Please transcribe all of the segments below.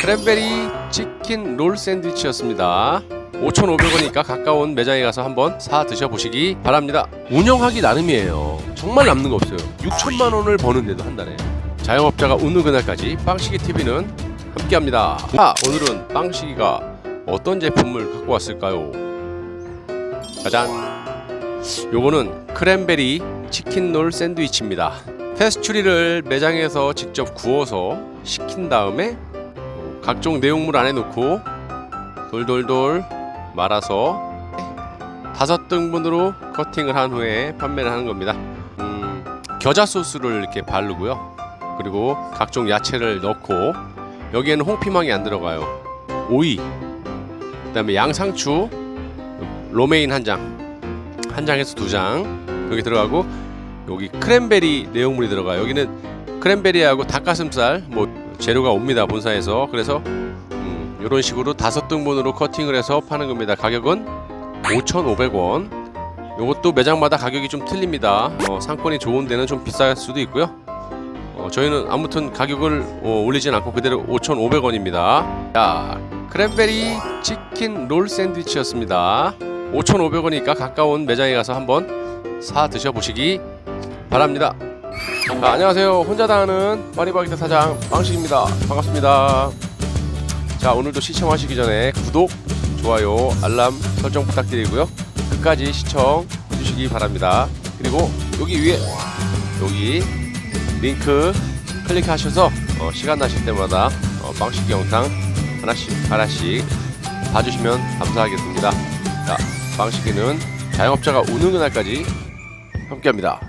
크랜베리 치킨 롤 샌드위치였습니다. 5,500원이니까 가까운 매장에 가서 한번 사 드셔보시기 바랍니다. 운영하기 나름이에요. 정말 남는 거 없어요. 6천만 원을 버는데도 한 달에. 자영업자가 웃는 그날까지 빵시기TV는 함께합니다. 오늘은 빵시기가 어떤 제품을 갖고 왔을까요? 짜잔! 요거는 크랜베리 치킨 롤 샌드위치입니다. 페스츄리를 매장에서 직접 구워서 식힌 다음에 각종 내용물 안에 넣고 돌돌돌 말아서 5등분으로 커팅을 한 후에 판매를 하는 겁니다. 겨자 소스를 이렇게 바르고요. 그리고 각종 야채를 넣고, 여기에는 홍피망이 안 들어가요. 오이, 그 다음에 양상추 로메인 한 장에서 2장 여기 들어가고, 여기 크랜베리 내용물이 들어가요. 여기는 크랜베리하고 닭가슴살 재료가 옵니다, 본사에서. 그래서 이런 식으로 5등분으로 커팅을 해서 파는 겁니다. 가격은 5,500원. 요것도 매장마다 가격이 좀 틀립니다. 상권이 좋은 데는 좀 비쌀 수도 있고요. 저희는 아무튼 가격을 올리진 않고 그대로 5,500원입니다. 자, 크랜베리 치킨 롤 샌드위치였습니다. 5,500원이니까 가까운 매장에 가서 한번 사 드셔보시기 바랍니다. 자, 안녕하세요. 혼자 다 하는 파리바게뜨 사장 빵식입니다. 반갑습니다. 자, 오늘도 시청하시기 전에 구독, 좋아요, 알람 설정 부탁드리고요. 끝까지 시청해 주시기 바랍니다. 그리고 여기 위에 여기 링크 클릭하셔서 시간 나실 때마다 빵식이 영상 하나씩 봐주시면 감사하겠습니다. 자, 빵식이는 자영업자가 우는 그날까지 함께합니다.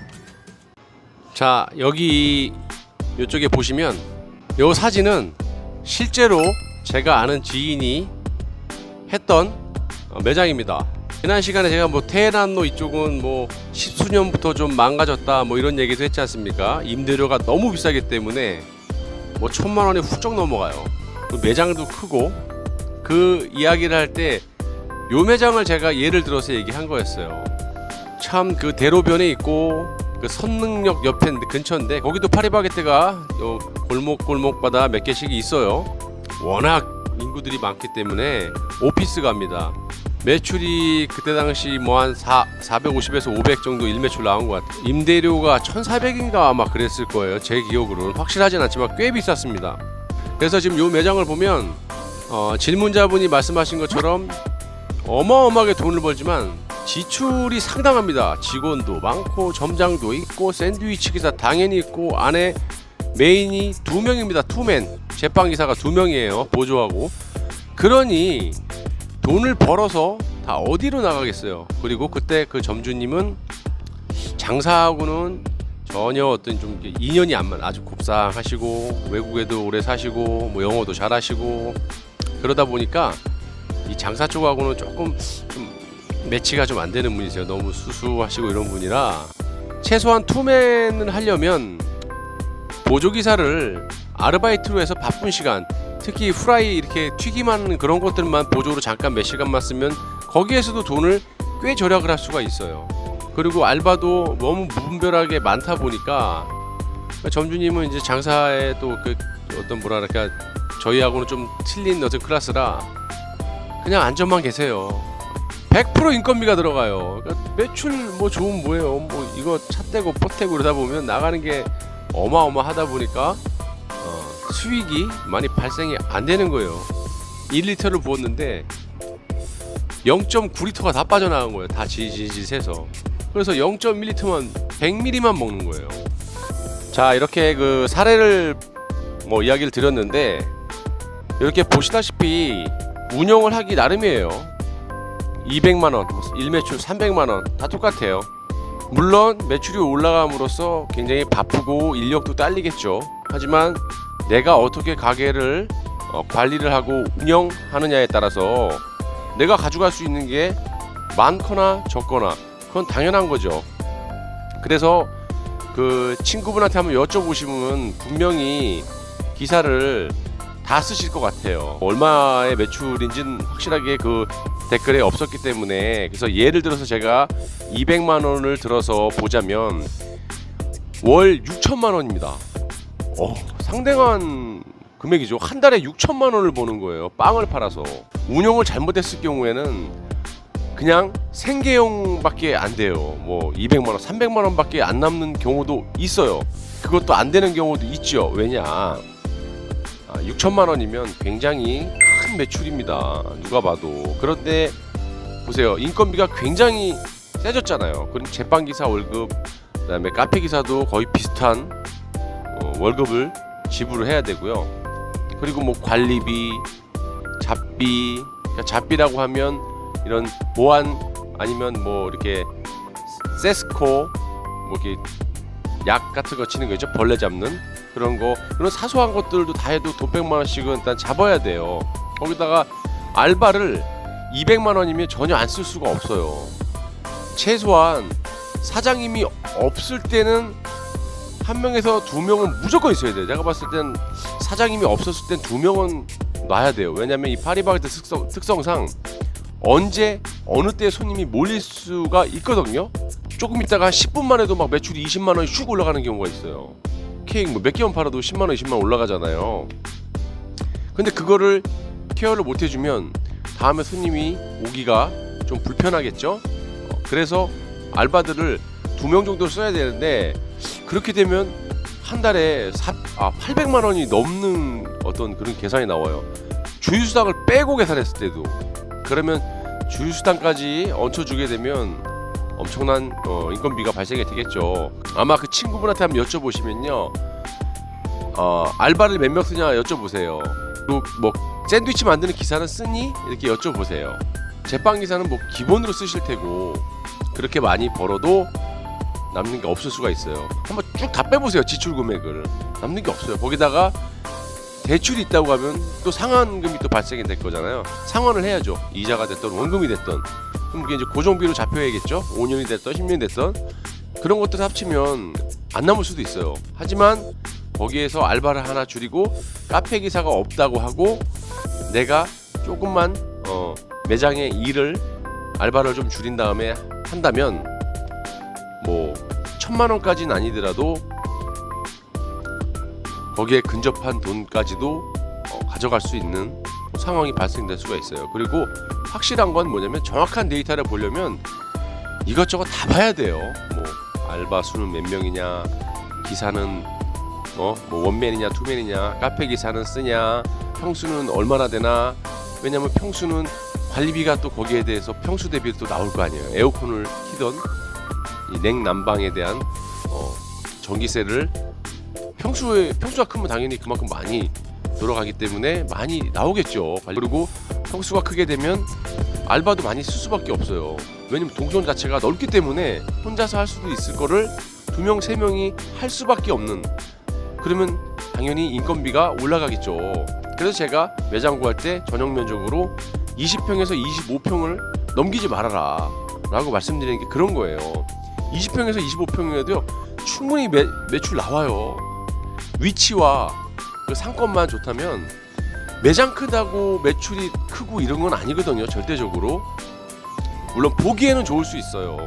자, 여기 이쪽에 보시면 이 사진은 실제로 제가 아는 지인이 했던 매장입니다. 지난 시간에 제가 테헤란로 이쪽은 10수년부터 좀 망가졌다 이런 얘기도 했지 않습니까? 임대료가 너무 비싸기 때문에 1,000만 원이 훌쩍 넘어가요. 매장도 크고, 그 이야기를 할 때 요 매장을 제가 예를 들어서 얘기한 거였어요. 참 그 대로변에 있고 그 선능력 옆에 근처인데, 거기도 파리바게뜨가 골목골목마다 몇 개씩 있어요. 워낙 인구들이 많기 때문에 오피스가입니다. 매출이 그때 당시 한 450에서 500 정도 일매출 나온 것 같아요. 임대료가 1,400인가 아마 그랬을 거예요. 제 기억으로는 확실하진 않지만 꽤 비쌌습니다. 그래서 지금 요 매장을 보면 질문자분이 말씀하신 것처럼 어마어마하게 돈을 벌지만 지출이 상당합니다. 직원도 많고 점장도 있고 샌드위치 기사 당연히 있고, 안에 메인이 2명입니다. 투맨 제빵기사가 2명이에요. 보조하고. 그러니 돈을 벌어서 다 어디로 나가겠어요. 그리고 그때 그 점주님은 장사하고는 전혀 어떤 좀 인연이 안 맞아. 아주 곱상하시고 외국에도 오래 사시고 영어도 잘하시고, 그러다 보니까 이 장사 쪽하고는 조금 매치가 좀 안 되는 분이세요. 너무 수수하시고 이런 분이라, 최소한 투맨을 하려면 보조기사를 아르바이트로 해서 바쁜 시간, 특히 후라이 이렇게 튀김하는 그런 것들만 보조로 잠깐 몇 시간만 쓰면 거기에서도 돈을 꽤 절약을 할 수가 있어요. 그리고 알바도 너무 무분별하게 많다 보니까 점주님은 이제 장사에 또 저희하고는 좀 틀린 어떤 클래스라 그냥 앉아만 계세요. 100% 인건비가 들어가요. 그러니까 매출 좋으면 뭐예요. 이거 차 떼고 포 떼고 그러다 보면 나가는 게 어마어마하다 보니까 수익이 많이 발생이 안 되는 거예요. 1리터를 부었는데 0.9리터가 다 빠져나간 거예요. 다 지지지해서. 그래서 0.1리터만 100ml만 먹는 거예요. 자, 이렇게 그 사례를 이야기를 드렸는데, 이렇게 보시다시피 운영을 하기 나름이에요. 200만원, 일매출 300만원 다 똑같아요. 물론 매출이 올라감으로써 굉장히 바쁘고 인력도 딸리겠죠. 하지만 내가 어떻게 가게를 관리를 하고 운영하느냐에 따라서 내가 가져갈 수 있는 게 많거나 적거나 그건 당연한 거죠. 그래서 그 친구분한테 한번 여쭤보시면 분명히 기사를 다 쓰실 것 같아요. 얼마의 매출인지는 확실하게 그 댓글에 없었기 때문에. 그래서 예를 들어서 제가 200만 원을 들어서 보자면 월 6천만 원입니다. 상당한 금액이죠. 한 달에 6천만 원을 버는 거예요. 빵을 팔아서. 운영을 잘못했을 경우에는 그냥 생계형밖에 안 돼요. 뭐 200만 원, 300만 원밖에 안 남는 경우도 있어요. 그것도 안 되는 경우도 있죠. 왜냐? 6천만 원이면 굉장히 큰 매출입니다. 누가 봐도. 그런데 보세요. 인건비가 굉장히 세졌잖아요. 그럼 제빵기사 월급, 그다음에 카페 기사도 거의 비슷한 월급을 지불을 해야 되고요. 그리고 뭐 관리비, 잡비, 그러니까 잡비라고 하면 이런 보안 아니면 뭐 이렇게 세스코 뭐 이렇게 약 같은 거 치는 거 있죠. 벌레 잡는 그런 거, 그런 사소한 것들도 다 해도 돈 100만 원씩은 일단 잡아야 돼요. 거기다가 알바를 200만 원이면 전혀 안 쓸 수가 없어요. 최소한 사장님이 없을 때는 한 명에서 두 명은 무조건 있어야 돼요. 내가 봤을 땐 사장님이 없었을 땐 두 명은 놔야 돼요. 왜냐면 이 파리바게뜨 특성상 언제 어느 때 손님이 몰릴 수가 있거든요. 조금 있다가 10분만 해도 막 매출이 20만 원이 슉 올라가는 경우가 있어요. 케이크 뭐 몇 개만 팔아도 10만 원, 20만 원 올라가잖아요. 근데 그거를 케어를 못 해주면 다음에 손님이 오기가 좀 불편하겠죠. 그래서 알바들을 2명 정도 써야 되는데 그렇게 되면 한 달에 800만 원이 넘는 어떤 그런 계산이 나와요. 주휴수당을 빼고 계산했을 때도. 그러면 주휴수당까지 얹혀주게 되면 엄청난 인건비가 발생이 되겠죠. 아마 그 친구분한테 한번 여쭤보시면요, 알바를 몇 명 쓰냐 여쭤보세요. 또 뭐 샌드위치 만드는 기사는 쓰니? 이렇게 여쭤보세요. 제빵 기사는 뭐 기본으로 쓰실 테고 그렇게 많이 벌어도 남는 게 없을 수가 있어요. 한번 쭉 다 빼보세요. 지출 금액을. 남는 게 없어요. 거기다가 대출이 있다고 하면 또 상환금이 또 발생이 될 거잖아요. 상환을 해야죠. 이자가 됐던 원금이 됐던. 그럼 그게 이제 고정비로 잡혀야겠죠. 5년이 됐던 10년이 됐던 그런 것들 합치면 안 남을 수도 있어요. 하지만 거기에서 알바를 하나 줄이고 카페 기사가 없다고 하고 내가 조금만 매장의 일을 알바를 좀 줄인 다음에 한다면 뭐 1,000만 원까지는 아니더라도 거기에 근접한 돈까지도 가져갈 수 있는 상황이 발생될 수가 있어요. 그리고 확실한 건 뭐냐면 정확한 데이터를 보려면 이것저것 다 봐야 돼요. 뭐 알바 수는 몇 명이냐, 기사는 뭐 원맨이냐 투맨이냐, 카페 기사는 쓰냐, 평수는 얼마나 되나. 왜냐면 평수는 관리비가 또 거기에 대해서 평수 대비 또 나올 거 아니에요. 에어컨을 키던 이 냉난방에 대한 전기세를 평수가 크면 당연히 그만큼 많이 들어가기 때문에 많이 나오겠죠. 그리고 평수가 크게 되면 알바도 많이 쓸 수밖에 없어요. 왜냐면 동선 자체가 넓기 때문에 혼자서 할 수도 있을 거를 2명, 3명이 할 수밖에 없는. 그러면 당연히 인건비가 올라가겠죠. 그래서 제가 매장 구할 때 전용 면적으로 20평에서 25평을 넘기지 말아라 라고 말씀드리는 게 그런 거예요. 20평에서 25평이라도요 충분히 매출 나와요. 위치와 그 상권만 좋다면 매장 크다고 매출이 크고 이런 건 아니거든요. 절대적으로. 물론 보기에는 좋을 수 있어요.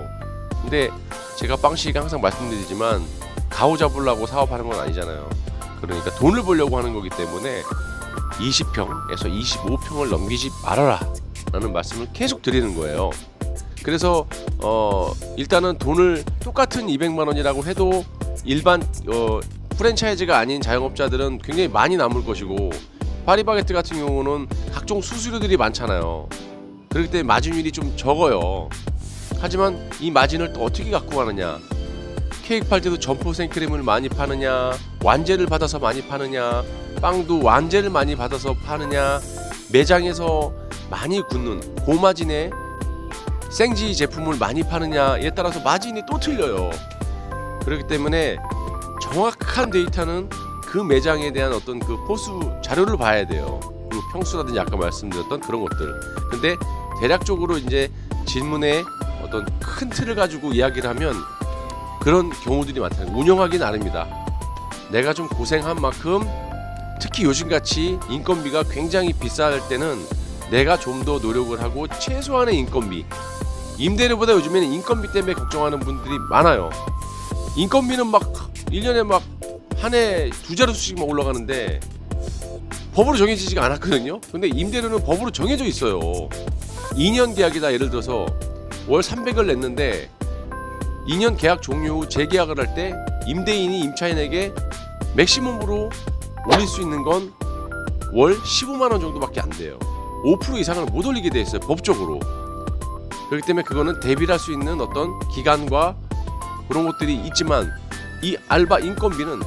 근데 제가 빵식이 항상 말씀드리지만 가오 잡으려고 사업하는 건 아니잖아요. 그러니까 돈을 벌려고 하는 거기 때문에 20평에서 25평을 넘기지 말아라 라는 말씀을 계속 드리는 거예요. 그래서 일단은 돈을 똑같은 200만 원이라고 해도 일반 프랜차이즈가 아닌 자영업자들은 굉장히 많이 남을 것이고, 파리바게뜨 같은 경우는 각종 수수료들이 많잖아요. 그렇기 때문에 마진율이 좀 적어요. 하지만 이 마진을 또 어떻게 갖고 가느냐, 케이크 팔 때도 점포 생크림을 많이 파느냐, 완제를 받아서 많이 파느냐, 빵도 완제를 많이 받아서 파느냐, 매장에서 많이 굽는 고마진의 생지 제품을 많이 파느냐에 따라서 마진이 또 틀려요. 그렇기 때문에 정확한 데이터는 그 매장에 대한 어떤 그 포수 자료를 봐야 돼요. 그 평수라든지 아까 말씀드렸던 그런 것들. 근데 대략적으로 이제 질문에 어떤 큰 틀을 가지고 이야기를 하면 그런 경우들이 많다. 운영하기 나름이다. 내가 좀 고생한 만큼, 특히 요즘같이 인건비가 굉장히 비쌀 때는 내가 좀 더 노력을 하고 최소한의 인건비, 임대료보다 요즘에는 인건비 때문에 걱정하는 분들이 많아요. 인건비는 막 1년에 막 한 해 2자릿수씩 막 올라가는데 법으로 정해지지가 않았거든요. 근데 임대료는 법으로 정해져 있어요. 2년 계약이다. 예를 들어서 월 300을 냈는데 2년 계약 종료 후 재계약을 할 때 임대인이 임차인에게 맥시멈으로 올릴 수 있는 건 월 15만 원 정도밖에 안 돼요. 5% 이상을 못 올리게 돼 있어요, 법적으로. 그렇기 때문에 그거는 대비를 할 수 있는 어떤 기간과 그런 것들이 있지만 이 알바 인건비는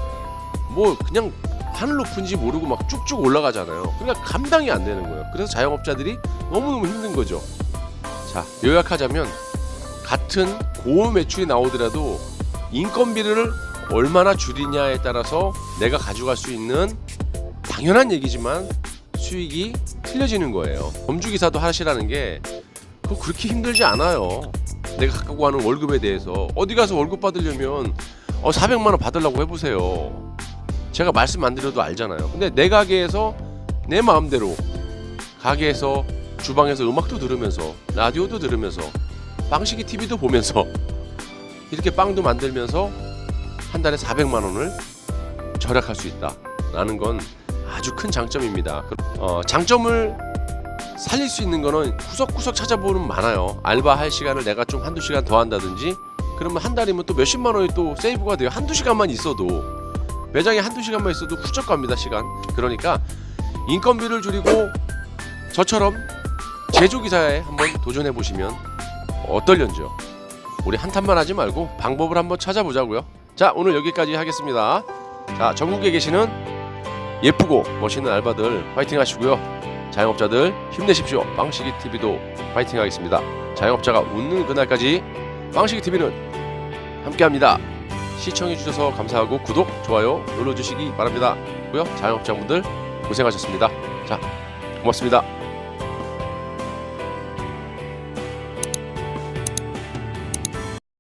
뭐 그냥 하늘 높은지 모르고 막 쭉쭉 올라가잖아요. 그러니까 감당이 안 되는 거예요. 그래서 자영업자들이 너무너무 힘든 거죠. 자, 요약하자면 같은 고온 매출이 나오더라도 인건비를 얼마나 줄이냐에 따라서 내가 가져갈 수 있는 당연한 얘기지만 수익이 틀려지는 거예요. 범주기사도 하시라는 게 그거 그렇게 힘들지 않아요. 내가 갖고 가는 월급에 대해서 어디 가서 월급 받으려면 400만 원 받으려고 해보세요. 제가 말씀 안 드려도 알잖아요. 근데 내 가게에서 내 마음대로 가게에서 주방에서 음악도 들으면서 라디오도 들으면서 빵식이 TV도 보면서 이렇게 빵도 만들면서 한 달에 400만 원을 절약할 수 있다라는 건 아주 큰 장점입니다. 장점을 살릴 수 있는 거는 구석구석 찾아보면 많아요. 알바할 시간을 내가 좀 한두 시간 더 한다든지 그러면 한 달이면 또 몇십만 원이 또 세이브가 돼요. 한두 시간만 있어도 매장에 한두 시간만 있어도 훌쩍 갑니다, 시간. 그러니까 인건비를 줄이고 저처럼 제조기사에 한번 도전해 보시면 어떨련지요. 우리 한탄만 하지 말고 방법을 한번 찾아보자고요. 자, 오늘 여기까지 하겠습니다. 자, 전국에 계시는 예쁘고 멋있는 알바들 파이팅 하시고요. 자영업자들 힘내십시오. 빵식이 TV도 파이팅 하겠습니다. 자영업자가 웃는 그날까지 빵식이 TV는 함께합니다. 시청해주셔서 감사하고 구독, 좋아요 눌러주시기 바랍니다. 자영업자분들 고생하셨습니다. 자, 고맙습니다.